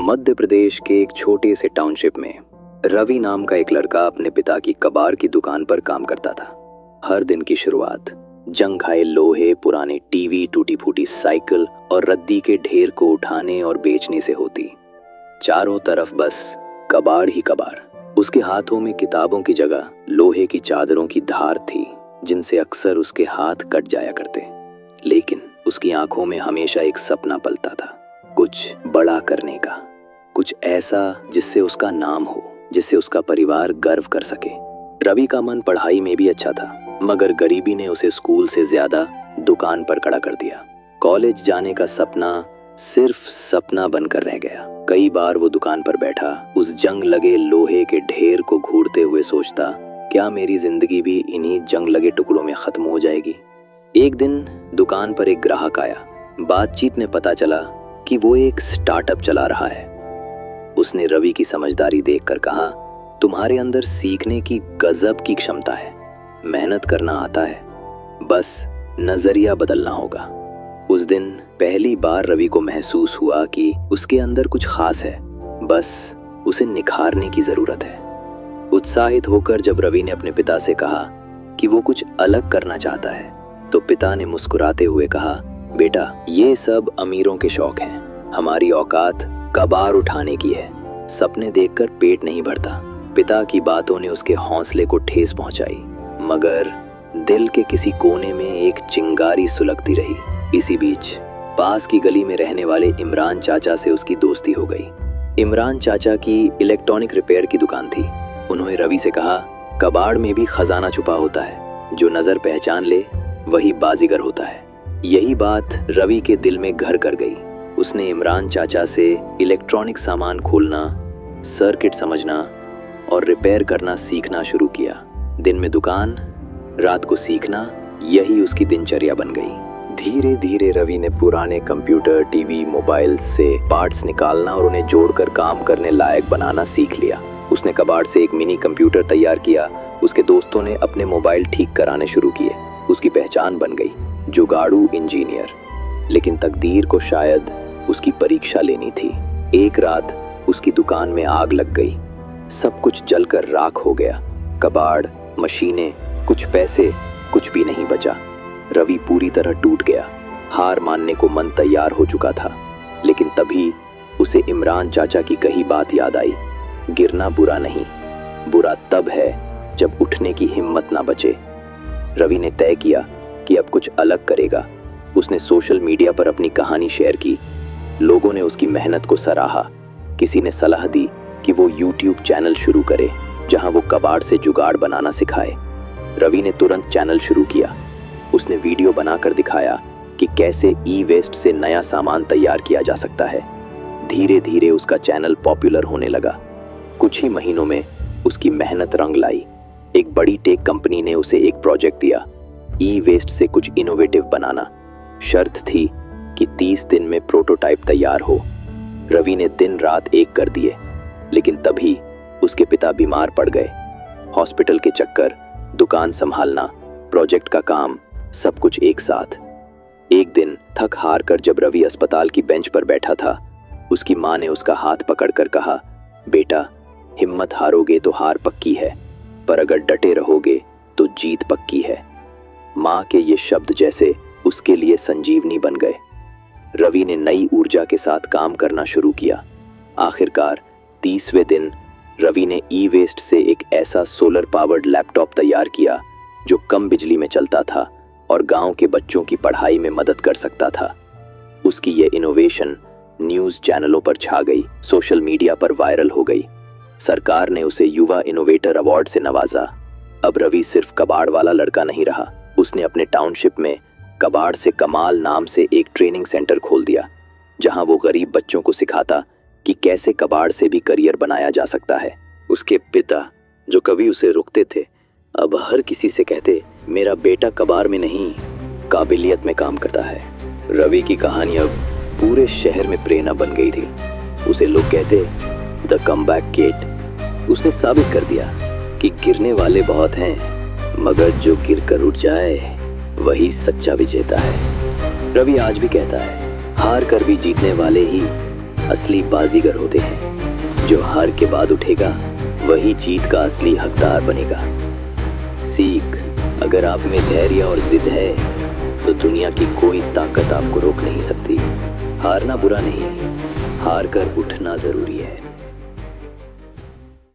मध्य प्रदेश के एक छोटे से टाउनशिप में रवि नाम का एक लड़का अपने पिता की कबाड़ की दुकान पर काम करता था। हर दिन की शुरुआत जंग खाए लोहे, पुराने टीवी, टूटी फूटी साइकिल और रद्दी के ढेर को उठाने और बेचने से होती। चारों तरफ बस कबाड़ ही कबाड़। उसके हाथों में किताबों की जगह लोहे की चादरों की धार थी, जिनसे अक्सर उसके हाथ कट जाया करते। लेकिन उसकी आंखों में हमेशा एक सपना पलता था, कुछ बड़ा करने का, कुछ ऐसा जिससे उसका नाम हो, जिससे उसका परिवार गर्व कर सके। रवि का मन पढ़ाई में भी अच्छा था, मगर गरीबी ने उसे स्कूल से ज्यादा दुकान पर खड़ा कर दिया। कॉलेज जाने का सपना सिर्फ सपना बनकर रह गया। कई बार वो दुकान पर बैठा उस जंग लगे लोहे के ढेर को घूरते हुए सोचता, क्या मेरी जिंदगी भी इन्हीं जंग लगे टुकड़ों में खत्म हो जाएगी। एक दिन दुकान पर एक ग्राहक आया। बातचीत में पता चला कि वो एक स्टार्टअप चला रहा है। उसने रवि की समझदारी देखकर कहा, तुम्हारे अंदर सीखने की गजब की क्षमता है, मेहनत करना आता है, बस नजरिया बदलना होगा। उस दिन पहली बार रवि को महसूस हुआ कि उसके अंदर कुछ खास है, बस उसे निखारने की जरूरत है। उत्साहित होकर जब रवि ने अपने पिता से कहा कि वो कुछ अलग करना चाहता है, तो पिता ने मुस्कुराते हुए कहा, बेटा, ये सब अमीरों के शौक हैं, हमारी औकात कबाड़ उठाने की है। सपने देखकर पेट नहीं भरता। पिता की बातों ने उसके हौसले को ठेस पहुंचाई, मगर दिल के किसी कोने में एक चिंगारी सुलगती रही। इसी बीच पास की गली में रहने वाले इमरान चाचा से उसकी दोस्ती हो गई। इमरान चाचा की इलेक्ट्रॉनिक रिपेयर की दुकान थी। उन्होंने रवि से कहा, कबाड़ में भी खजाना छुपा होता है, जो नजर पहचान ले वही बाजीगर होता है। यही बात रवि के दिल में घर कर गई। उसने इमरान चाचा से इलेक्ट्रॉनिक सामान खोलना, सर्किट समझना और रिपेयर करना सीखना शुरू किया। दिन में दुकान, रात को सीखना, यही उसकी दिनचर्या बन गई। धीरे धीरे रवि ने पुराने कंप्यूटर, टीवी, मोबाइल से पार्ट्स निकालना और उन्हें जोड़कर काम करने लायक बनाना सीख लिया। उसने कबाड़ से एक मिनी कंप्यूटर तैयार किया। उसके दोस्तों ने अपने मोबाइल ठीक कराने शुरू किए। उसकी पहचान बन गई, जुगाड़ू इंजीनियर। लेकिन तकदीर को शायद उसकी परीक्षा लेनी थी। एक रात उसकी दुकान में आग लग गई। सब कुछ जलकर राख हो गया। कबाड़, मशीनें, कुछ पैसे, कुछ भी नहीं बचा। रवि पूरी तरह टूट गया। हार मानने को मन तैयार हो चुका था। लेकिन तभी उसे इमरान चाचा की कही बात याद आई, गिरना बुरा नहीं, बुरा तब है जब उठने की हिम्मत ना बचे। रवि ने तय किया कि अब कुछ अलग करेगा। उसने सोशल मीडिया पर अपनी कहानी शेयर की। लोगों ने उसकी मेहनत को सराहा। किसी ने सलाह दी कि वो यूट्यूब चैनल शुरू करे, जहां वो कबाड़ से जुगाड़ बनाना सिखाए। रवि ने तुरंत चैनल शुरू किया। उसने वीडियो बनाकर दिखाया कि कैसे ई वेस्ट से नया सामान तैयार किया जा सकता है। धीरे धीरे उसका चैनल पॉपुलर होने लगा। कुछ ही महीनों में उसकी मेहनत रंग लाई। एक बड़ी टेक कंपनी ने उसे एक प्रोजेक्ट दिया, ई वेस्ट से कुछ इनोवेटिव बनाना। शर्त थी कि 30 दिन में प्रोटोटाइप तैयार हो। रवि ने दिन रात एक कर दिए। लेकिन तभी उसके पिता बीमार पड़ गए। हॉस्पिटल के चक्कर, दुकान संभालना, प्रोजेक्ट का काम, सब कुछ एक साथ। एक दिन थक हार कर जब रवि अस्पताल की बेंच पर बैठा था, उसकी माँ ने उसका हाथ पकड़कर कहा, बेटा, हिम्मत हारोगे तो हार पक्की है, पर अगर डटे रहोगे तो जीत पक्की है। माँ के ये शब्द जैसे उसके लिए संजीवनी बन गए। रवि ने नई ऊर्जा के साथ काम करना शुरू किया। आखिरकार 30वें दिन रवि ने ई वेस्ट से एक ऐसा सोलर पावर्ड लैपटॉप तैयार किया जो कम बिजली में चलता था और गांव के बच्चों की पढ़ाई में मदद कर सकता था। उसकी ये इनोवेशन न्यूज़ चैनलों पर छा गई, सोशल मीडिया पर वायरल हो गई। सरकार ने उसे युवा इनोवेटर अवार्ड से नवाजा। अब रवि सिर्फ कबाड़ वाला लड़का नहीं रहा। उसने अपने टाउनशिप में कबाड़ से कमाल नाम से एक ट्रेनिंग सेंटर खोल दिया, जहां वो गरीब बच्चों को सिखाता कि कैसे कबाड़ से भी करियर बनाया जा सकता है। उसके पिता, जो कभी उसे रुकते थे, अब हर किसी से कहते, मेरा बेटा कबाड़ में नहीं, काबिलियत में काम करता है। रवि की कहानी अब पूरे शहर में प्रेरणा बन गई थी। उसे लोग कहते, द कमबैक किड। उसने साबित कर दिया कि गिरने वाले बहुत हैं, मगर जो गिर कर उठ जाए वही सच्चा विजेता है। रवि आज भी कहता है, हार कर भी जीतने वाले ही असली बाजीगर होते हैं। जो हार के बाद उठेगा वही जीत का असली हकदार बनेगा। सीख, अगर आप में धैर्य और जिद है तो दुनिया की कोई ताकत आपको रोक नहीं सकती। हारना बुरा नहीं, हार कर उठना जरूरी है।